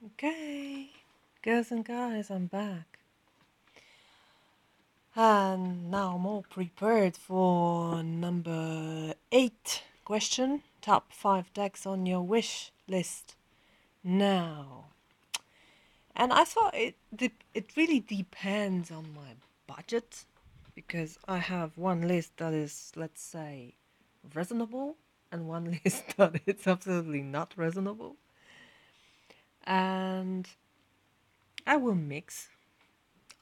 Okay, girls and guys, I'm back. And now I'm all prepared for number 8 question. Top 5 decks on your wish list now. And I thought it really depends on my budget because I have one list that is, let's say, reasonable and one list that is absolutely not reasonable. And I will mix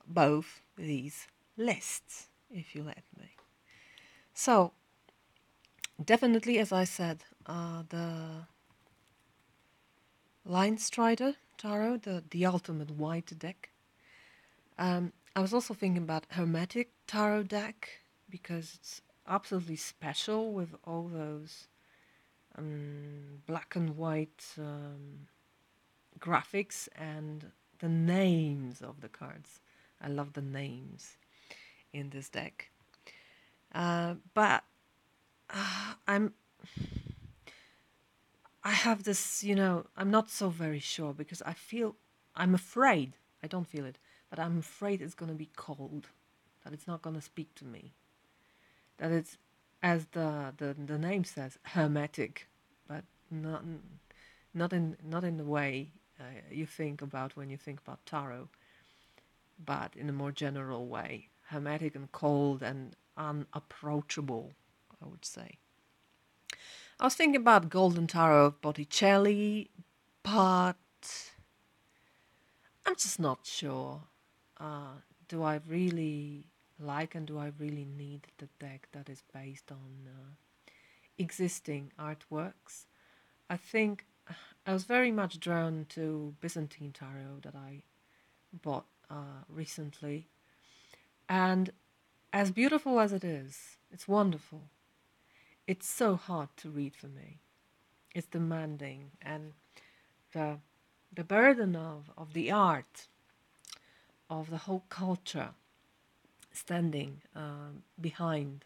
both these lists, if you let me. So, definitely, as I said, the Line Strider Tarot, the ultimate white deck. I was also thinking about Hermetic Tarot deck because it's absolutely special with all those black and white graphics and the names of the cards. I love the names in this deck. But I'm I have this, I'm not so very sure because I'm afraid, I don't feel it, but I'm afraid it's going to be cold, that it's not going to speak to me, that it's, as the name says, hermetic, but not in the way you think about when you think about tarot, but in a more general way, hermetic and cold and unapproachable, I would say. I was thinking about Golden Tarot of Botticelli, but I'm just not sure. Do I really like and do I really need the deck that is based on existing artworks? I think I was very much drawn to Byzantine Tarot that I bought recently. And as beautiful as it is, it's wonderful. It's so hard to read for me. It's demanding, and the the burden of the art, of the whole culture standing behind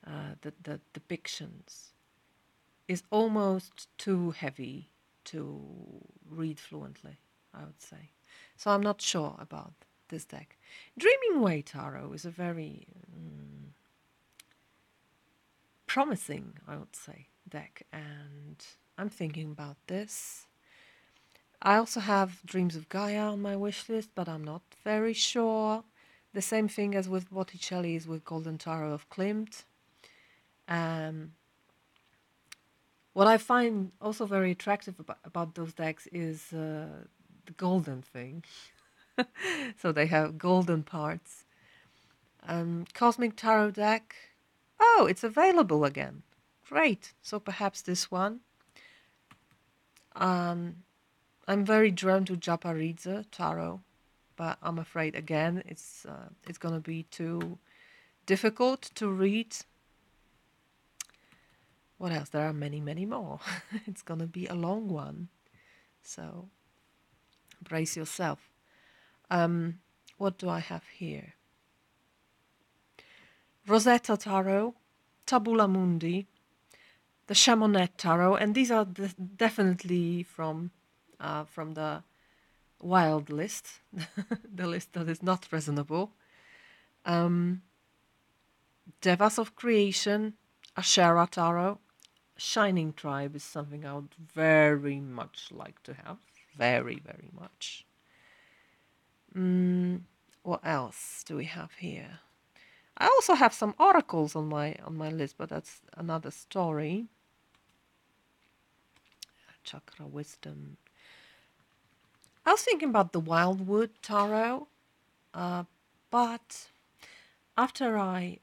the depictions is almost too heavy to read fluently, I would say. So I'm not sure about this deck. Dreaming Way Tarot is a very promising, I would say, deck, and I'm thinking about this. I also have Dreams of Gaia on my wish list, but I'm not very sure. The same thing as with Botticelli is with Golden Tarot of Klimt. Um, what I find also very attractive about those decks is the golden thing. So they have golden parts. Cosmic Tarot deck. Oh, it's available again. Great. So perhaps this one. Um, I'm very drawn to Japaridze Tarot, but I'm afraid again it's gonna be too difficult to read. What else? There are many, many more. It's gonna be a long one, so brace yourself. What do I have here? Rosetta Tarot, Tabula Mundi, the Chamonix Tarot, and these are definitely from the wild list, the list that is not reasonable. Devas of Creation, Ashera Tarot, Shining Tribe is something I would very much like to have. Very, very much. What else do we have here? I also have some oracles on my list, but that's another story. Chakra Wisdom. I was thinking about the Wildwood Tarot, but after I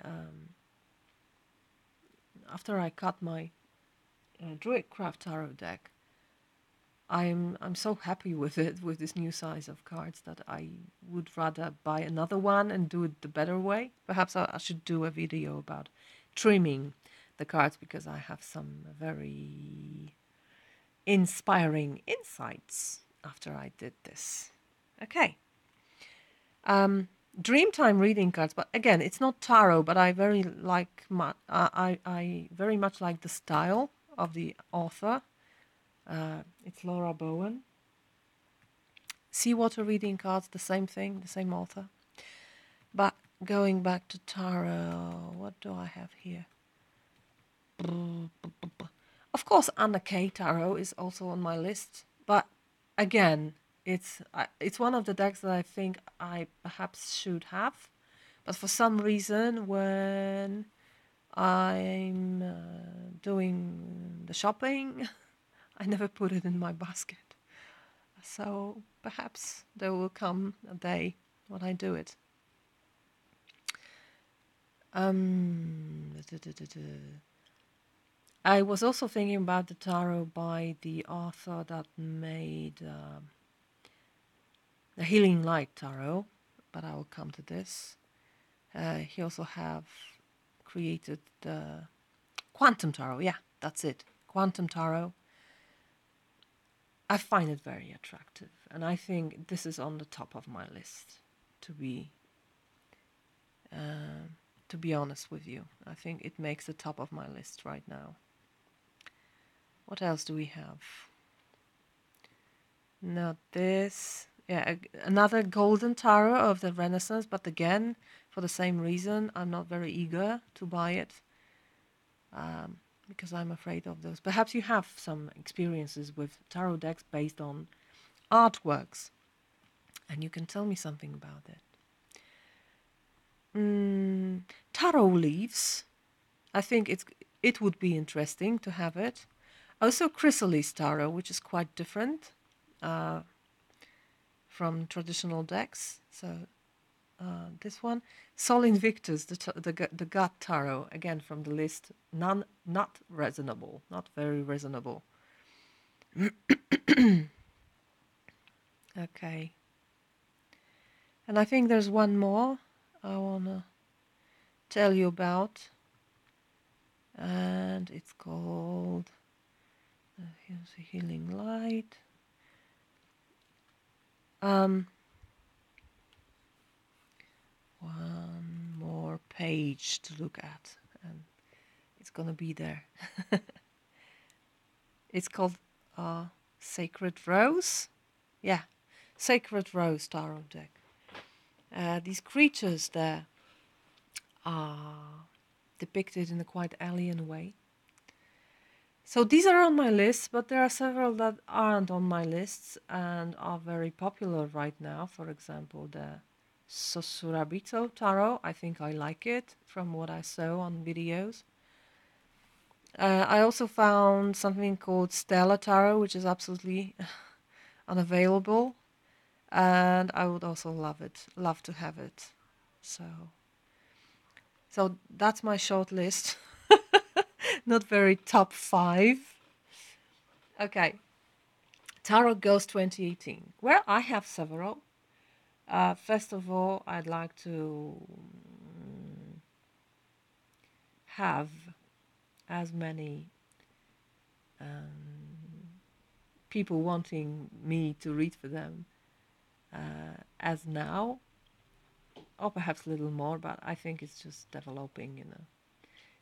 cut my Druidcraft Tarot deck, I'm so happy with it, with this new size of cards, that I would rather buy another one and do it the better way. Perhaps I should do a video about trimming the cards because I have some very inspiring insights after I did this. Okay. Dreamtime reading cards, but again, it's not tarot, but I very like I very much like the style of the author. It's Laura Bowen. Seawater reading cards, the same thing, the same author. But going back to tarot, what do I have here? Of course, Anna K Tarot is also on my list, but again, it's one of the decks that I think I perhaps should have, but for some reason, when I'm doing the shopping, I never put it in my basket. So perhaps there will come a day when I do it. I was also thinking about the tarot by the author that made the Healing Light Tarot, but I will come to this. He also have created the Quantum Tarot. Yeah, that's it. Quantum Tarot. I find it very attractive, and I think this is on the top of my list. To be honest with you, I think it makes the top of my list right now. What else do we have? Not this. Yeah, another golden tarot of the Renaissance, but again, for the same reason, I'm not very eager to buy it because I'm afraid of those. Perhaps you have some experiences with tarot decks based on artworks, and you can tell me something about it. Tarot leaves. I think it would be interesting to have it. Also, Chrysalis Tarot, which is quite different from traditional decks. So this one, Sol Invictus, the God Tarot, again from the list, not reasonable, not very reasonable. Okay. And I think there's one more I want to tell you about. And it's called, here's a Healing Light. One more page to look at, and it's gonna be there. It's called Sacred Rose. Yeah, Sacred Rose Tarot deck. These creatures there are depicted in a quite alien way. So these are on my list, but there are several that aren't on my lists and are very popular right now. For example, the Sosurabito Tarot. I think I like it from what I saw on videos. I also found something called Stella Tarot, which is absolutely unavailable, and I would also love to have it. So that's my short list. Not very top 5. Okay. Tarot Ghost 2018. Well, I have several. First of all, I'd like to have as many people wanting me to read for them as now, or perhaps a little more, but I think it's just developing in a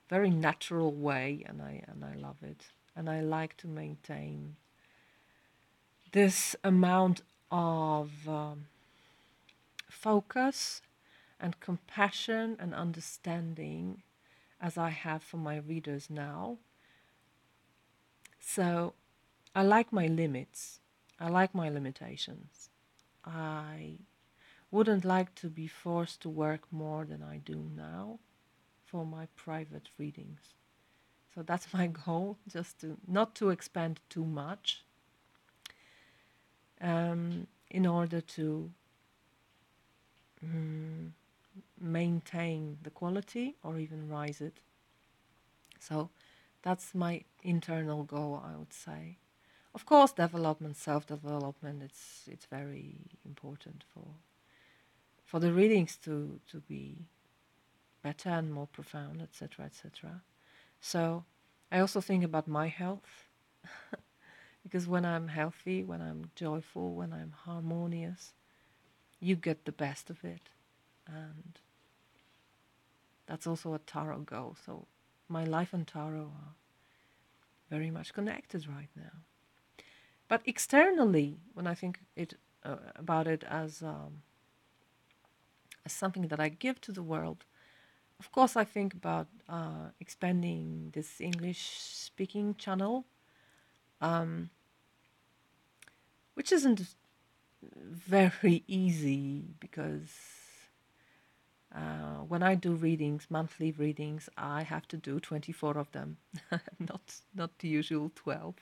very natural way, and I love it. And I like to maintain this amount of focus and compassion and understanding as I have for my readers now. So I like my limits. I like my limitations. I wouldn't like to be forced to work more than I do now for my private readings. So that's my goal, just to not to expand too much in order to maintain the quality or even rise it. So that's my internal goal, I would say. Of course, development, self-development, it's very important for the readings to be better and more profound, etc., etc. So I also think about my health, because when I'm healthy, when I'm joyful, when I'm harmonious, you get the best of it. And that's also a tarot goal. So my life and tarot are very much connected right now. But externally, when I think it about it as something that I give to the world. Of course, I think about expanding this English speaking channel, um, which isn't very easy because when I do readings, monthly readings, I have to do 24 of them, not the usual 12.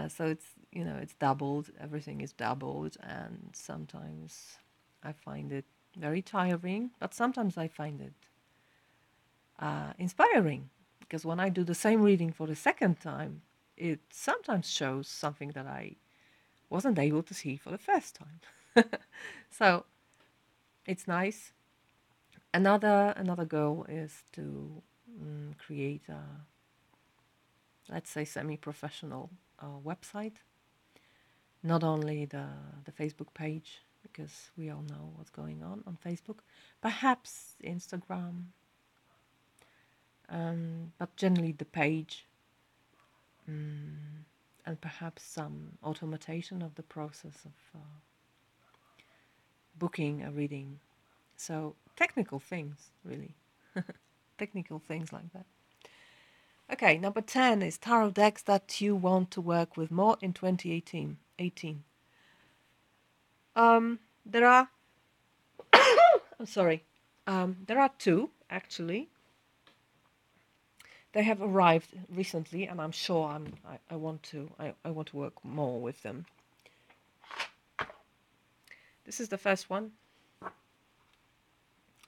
So it's it's doubled. Everything is doubled, and sometimes I find it very tiring, but sometimes I find it inspiring because when I do the same reading for the second time, it sometimes shows something that I wasn't able to see for the first time. So it's nice. Another goal is to create a, let's say, semi-professional website. Not only the Facebook page, because we all know what's going on Facebook, perhaps Instagram, but generally the page, and perhaps some automation of the process of booking a reading. So technical things, really. Technical things like that. Okay, number 10 is tarot decks that you want to work with more in 2018. There are, I'm sorry, there are two actually. They have arrived recently, and I'm sure I want to work more with them. This is the first one.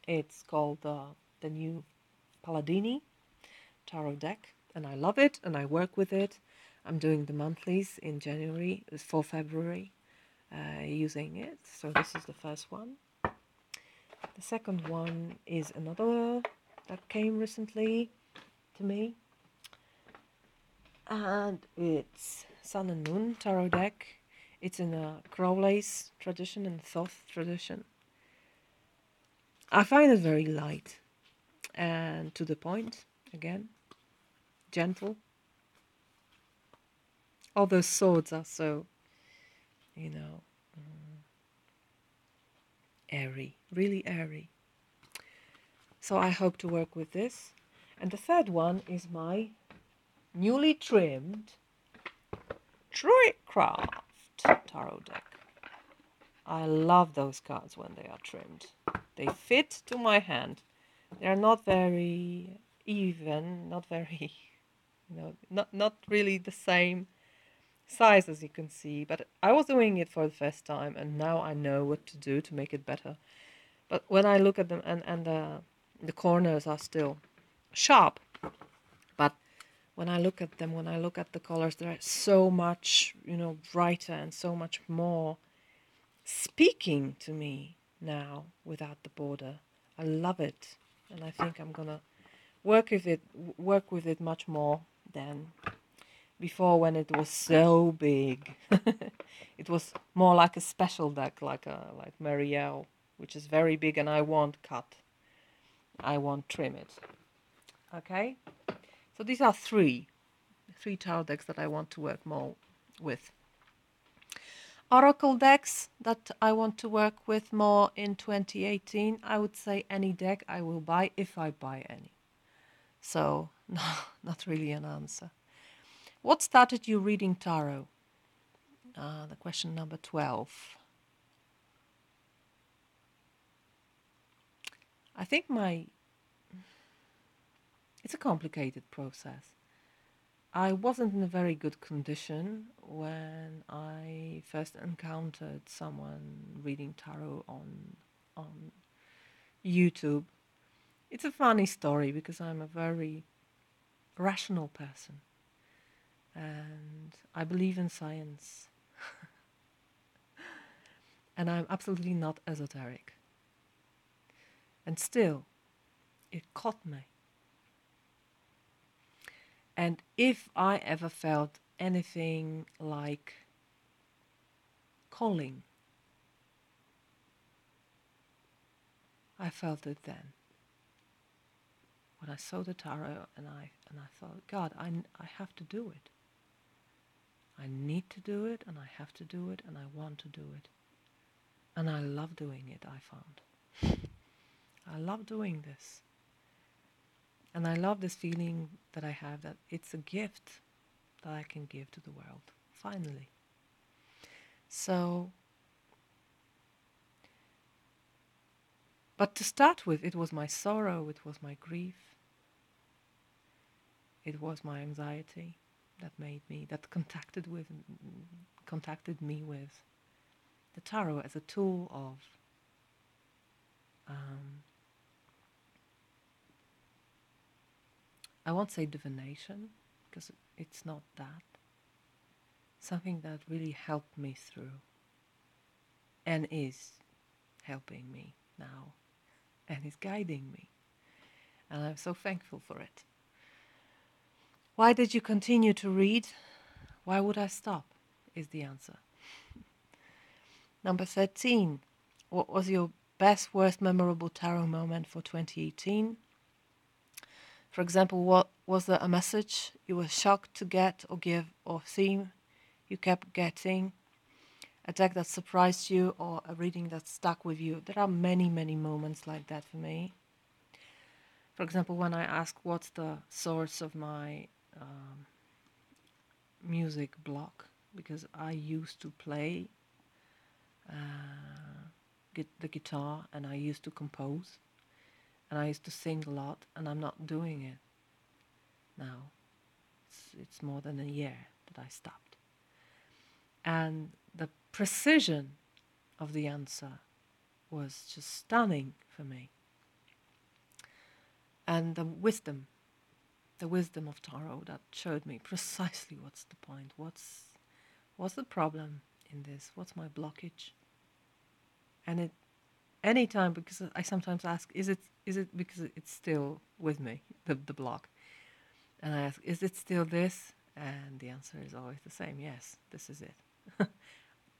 It's called the new Palladini tarot deck, and I love it, and I work with it. I'm doing the monthlies in January for February, using it. So this is the first one. The second one is another that came recently to me, and it's Sun and Moon tarot deck. It's in a Crowley's tradition and Thoth tradition. I find it very light and to the point, again, gentle. All those swords are so, you know, airy, really airy. So I hope to work with this. And the third one is my newly trimmed Druidcraft tarot deck. I love those cards when they are trimmed. They fit to my hand. They're not very even, not very, not really the same size as you can see. But I was doing it for the first time, and now I know what to do to make it better. But when I look at them, and the corners are still sharp, but when I look at them, when I look at the colors, they're so much, brighter and so much more speaking to me now without the border. I love it, and I think I'm gonna work with it much more than before when it was so big. It was more like a special deck, like Marielle, which is very big, and I won't cut. I won't trim it. Okay, so these are three tarot decks that I want to work more with. Oracle decks that I want to work with more in 2018. I would say any deck I will buy if I buy any. So, no, not really an answer. What started you reading tarot? The question number 12. I think it's a complicated process. I wasn't in a very good condition when I first encountered someone reading tarot on YouTube. It's a funny story because I'm a very rational person and I believe in science. And I'm absolutely not esoteric. And still, it caught me. And if I ever felt anything like calling, I felt it then. When I saw the tarot and I thought, God, I have to do it. I need to do it, and I have to do it, and I want to do it. And I love doing it, I found. I love doing this. And I love this feeling that I have that it's a gift that I can give to the world, finally. So, but to start with, it was my sorrow, it was my grief, it was my anxiety that contacted me with the tarot as a tool of um, I won't say divination, because it's not that. Something that really helped me through and is helping me now and is guiding me. And I'm so thankful for it. Why did you continue to read? Why would I stop? Is the answer. Number 13. What was your best, worst, memorable tarot moment for 2018? For example, what was there a message you were shocked to get or give, or theme you kept getting? A deck that surprised you, or a reading that stuck with you? There are many, many moments like that for me. For example, when I ask what's the source of my music block, because I used to play the guitar and I used to compose and I used to sing a lot, and I'm not doing it now. It's more than a year that I stopped. And the precision of the answer was just stunning for me. And the wisdom of tarot that showed me precisely what's the point, what's the problem in this, what's my blockage. And it anytime, because I sometimes ask, is it because it's still with me, the block, and I ask, is it still this? And the answer is always the same, yes, this is it.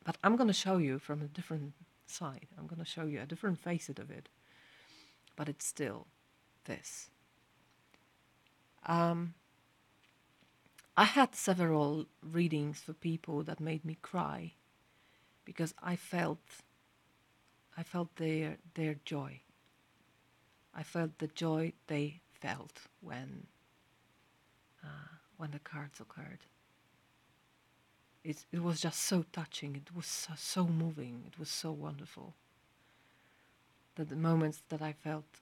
But I'm going to show you from a different side. I'm going to show you a different facet of it, but it's still this. I had several readings for people that made me cry because I felt their joy. I felt the joy they felt when the cards occurred. It was just so touching. It was so moving. It was so wonderful. That the moments that I felt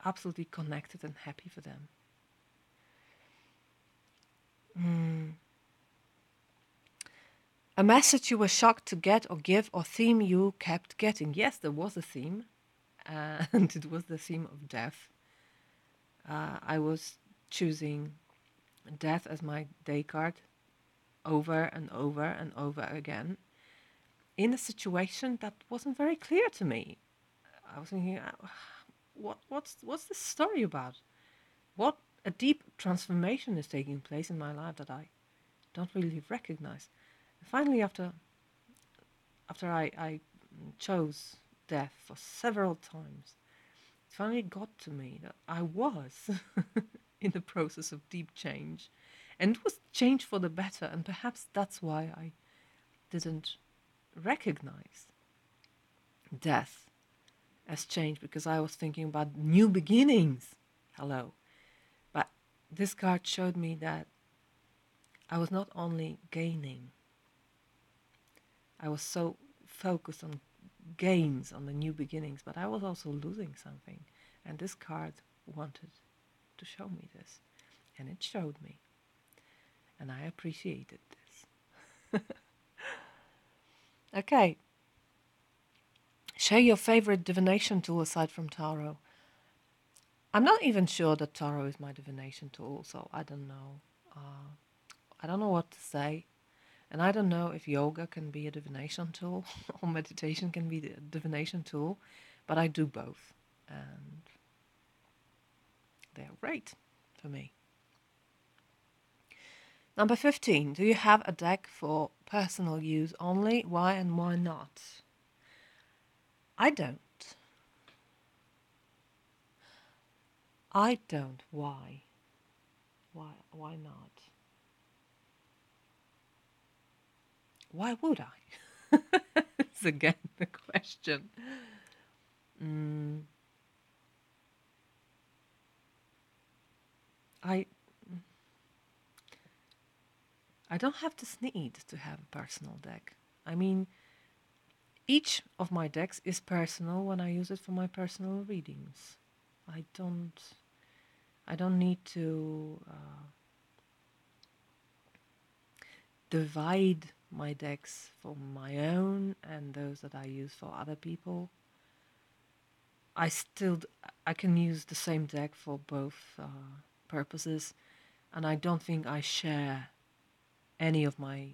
absolutely connected and happy for them. A message you were shocked to get or give, or theme you kept getting. Yes, there was a theme, and it was the theme of death. I was choosing death as my day card over and over and over again in a situation that wasn't very clear to me. I was thinking, what's this story about? What a deep transformation is taking place in my life that I don't really recognize. And finally, after I chose death for several times, it finally got to me that I was in the process of deep change. And it was change for the better, and perhaps that's why I didn't recognize death as change, because I was thinking about new beginnings. Hello. But this card showed me that I was not only gaining, I was so focused on gains, on the new beginnings, but I was also losing something. And this card wanted to show me this. And it showed me. And I appreciated this. Okay. Share your favorite divination tool aside from tarot. I'm not even sure that tarot is my divination tool, so I don't know. I don't know what to say. And I don't know if yoga can be a divination tool or meditation can be a divination tool, but I do both. And they're great for me. Number 15. Do you have a deck for personal use only? Why and why not? I don't. I don't. Why? Why not? why would I? It's again the question. Mm, I I don't have this need to have a personal deck. I mean, each of my decks is personal when I use it for my personal readings. I don't I don't need to divide my decks for my own and those that I use for other people. I still I can use the same deck for both purposes, and I don't think I share any of my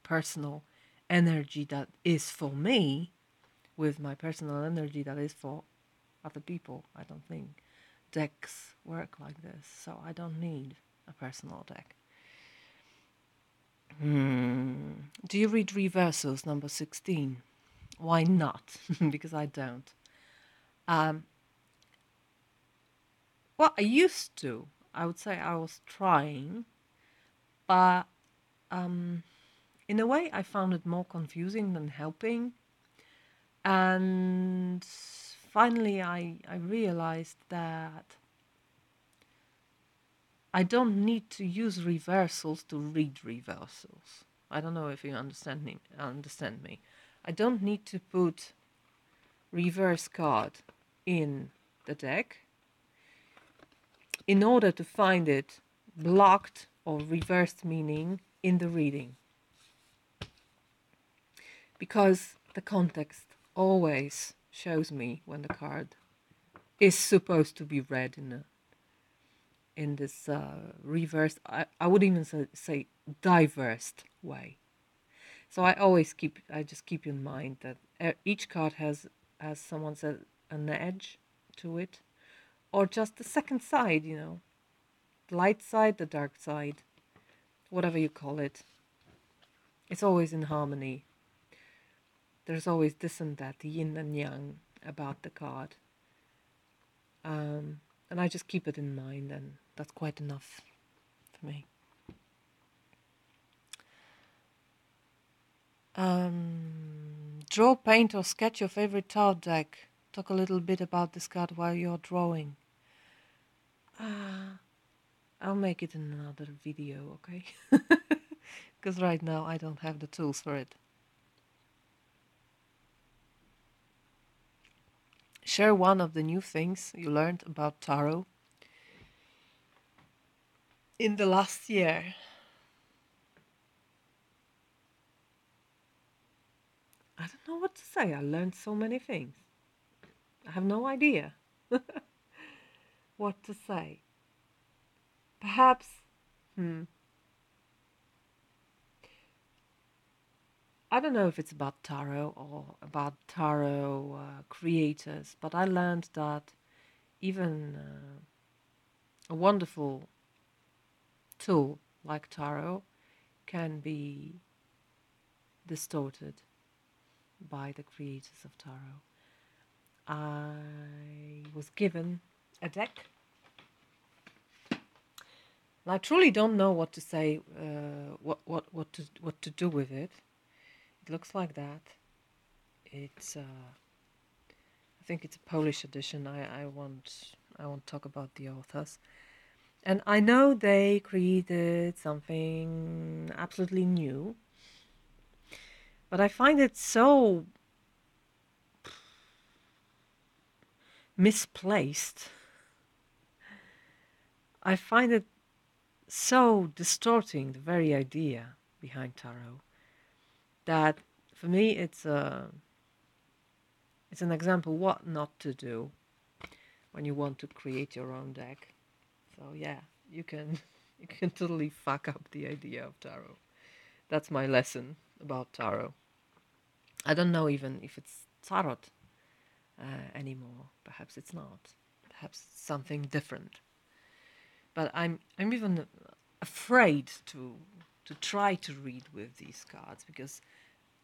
personal energy that is for me with my personal energy that is for other people. I don't think decks work like this, so I don't need a personal deck. Do you read reversals number 16? Why not? Because I don't. Um, well, I used to. I would say I was trying, but um, in a way, I found it more confusing than helping. And finally, I realized that I don't need to use reversals to read reversals. I don't know if you understand me. I don't need to put reverse card in the deck in order to find it blocked or reversed meaning in the reading. Because the context always shows me when the card is supposed to be read in this reversed, I would even say diversed way. So I just keep in mind that each card has, as someone said, an edge to it, or just the second side, the light side, the dark side, whatever you call it. It's always in harmony. There's always this and that, the yin and yang about the card. And I just keep it in mind, and that's quite enough for me. Draw, paint, or sketch your favorite tarot deck. Talk a little bit about this card while you're drawing. I'll make it in another video, okay? Because right now I don't have the tools for it. Share one of the new things you learned about tarot in the last year. I don't know what to say. I learned so many things. I have no idea what to say. Perhaps, I don't know if it's about tarot or about tarot creators, but I learned that even a wonderful tool like tarot can be distorted by the creators of tarot. I was given a deck. And I truly don't know what to say, what to do with it. It looks like that. It's I think it's a Polish edition. I won't talk about the authors. And I know they created something absolutely new, but I find it so misplaced. I find it so distorting the very idea behind tarot that for me it's an example what not to do when you want to create your own deck. So yeah, you can you can totally fuck up the idea of tarot. That's my lesson about tarot. I don't know even if it's tarot anymore. Perhaps it's not. Perhaps it's something different. But I'm even afraid to try to read with these cards because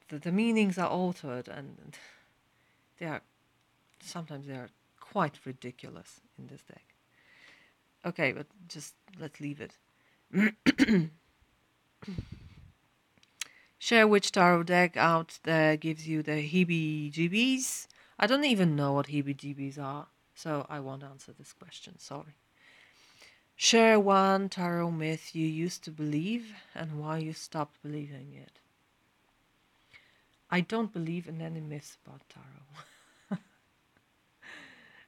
the meanings are altered and they are sometimes they are quite ridiculous in this deck. Okay, but just let's leave it. Share which tarot deck out there gives you the heebie-jeebies. I don't even know what heebie-jeebies are, so I won't answer this question, sorry. Share one tarot myth you used to believe and why you stopped believing it. I don't believe in any myths about tarot.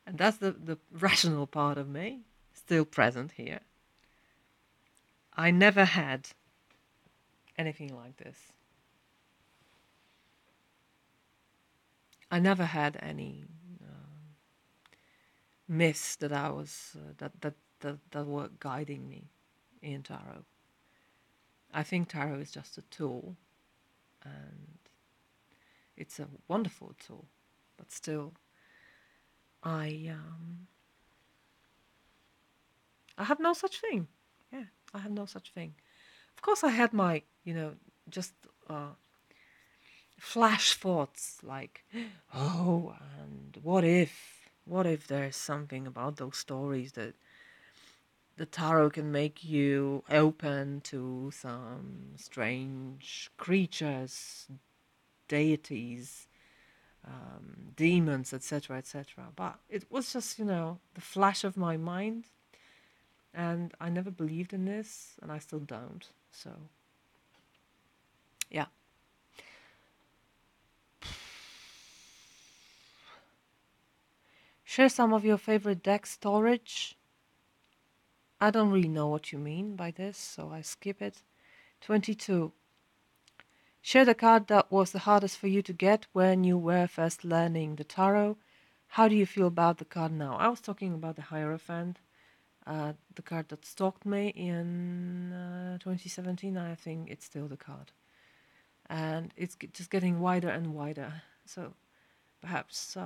And that's the rational part of me, still present here. I never had anything like this. I never had any myths that I was that were guiding me in tarot. I think tarot is just a tool, and it's a wonderful tool, but still, I have no such thing. Yeah, I have no such thing. Of course, I had my just flash thoughts like, oh, and what if there's something about those stories that the tarot can make you open to some strange creatures, deities, demons, etc., etc. But it was just, the flash of my mind, and I never believed in this, and I still don't. So, yeah. Share some of your favorite deck storage. I don't really know what you mean by this, so I skip it. 22. Share the card that was the hardest for you to get when you were first learning the tarot. How do you feel about the card now? I was talking about the Hierophant, the card that stalked me in 2017. I think it's still the card. And it's just getting wider and wider. So perhaps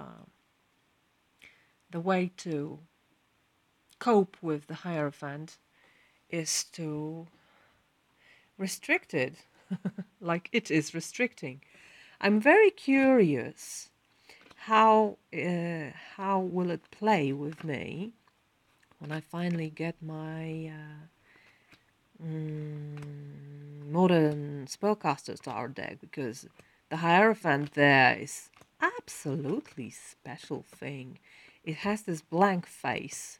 the way to cope with the Hierophant is to restrict it, like it is restricting. I'm very curious how will it play with me when I finally get my modern spellcaster star deck, because the Hierophant there is absolutely special thing. It has this blank face,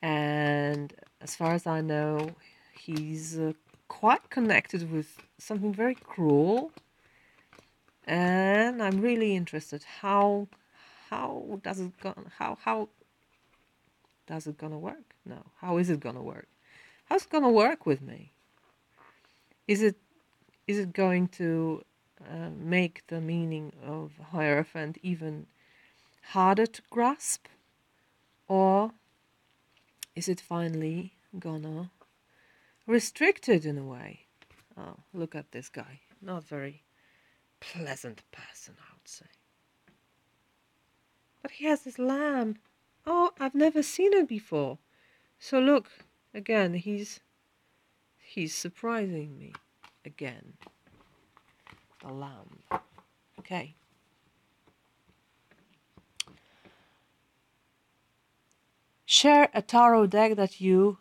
and as far as I know, he's quite connected with something very cruel, and I'm really interested how does it go, how does it gonna work? No, how is it gonna work? How's it gonna work with me? Is it going to make the meaning of Hierophant even harder to grasp, or is it finally gonna restrict it in a way? Oh, look at this guy. Not very pleasant person, I would say. But he has this lamb. Oh, I've never seen it before. So look, again, he's surprising me. Again. The lamb. Okay. Share a tarot deck that you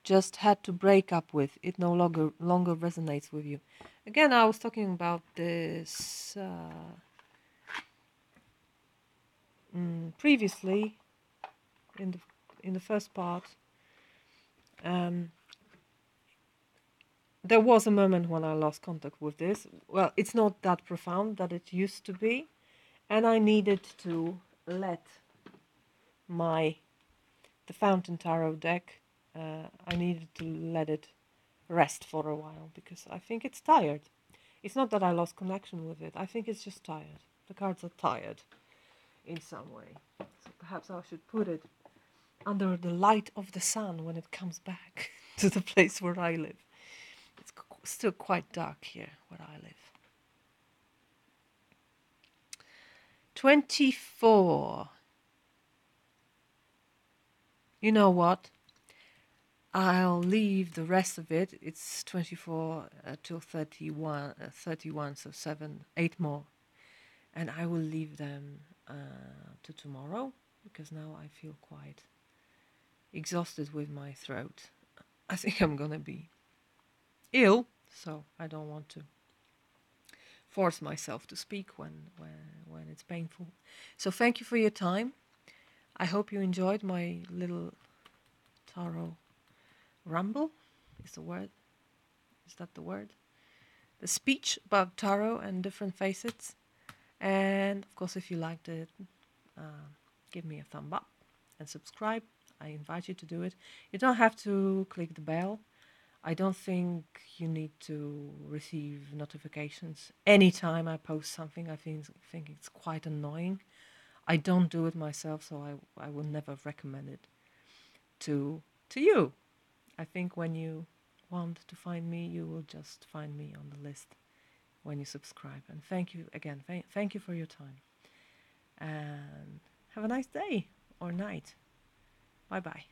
just had to break up with. It no longer resonates with you. Again, I was talking about this previously in the first part. There was a moment when I lost contact with this. Well, it's not that profound that it used to be, and I needed to let the Fountain Tarot deck. I needed to let it rest for a while because I think it's tired. It's not that I lost connection with it. I think it's just tired. The cards are tired in some way. So perhaps I should put it under the light of the sun when it comes back to the place where I live. It's still quite dark here where I live. 24. You know what? I'll leave the rest of it. It's 24 till 31, so 8 more. And I will leave them to tomorrow, because now I feel quite exhausted with my throat. I think I'm gonna be ill, so I don't want to force myself to speak when it's painful. So thank you for your time. I hope you enjoyed my little tarot ramble. Is the word? Is that the word? The speech about tarot and different facets. And of course, if you liked it, give me a thumb up and subscribe. I invite you to do it. You don't have to click the bell. I don't think you need to receive notifications anytime I post something. I think it's quite annoying. I don't do it myself, so I will never recommend it to you. I think when you want to find me, you will just find me on the list when you subscribe. And thank you again. Thank you for your time. And have a nice day or night. Bye bye.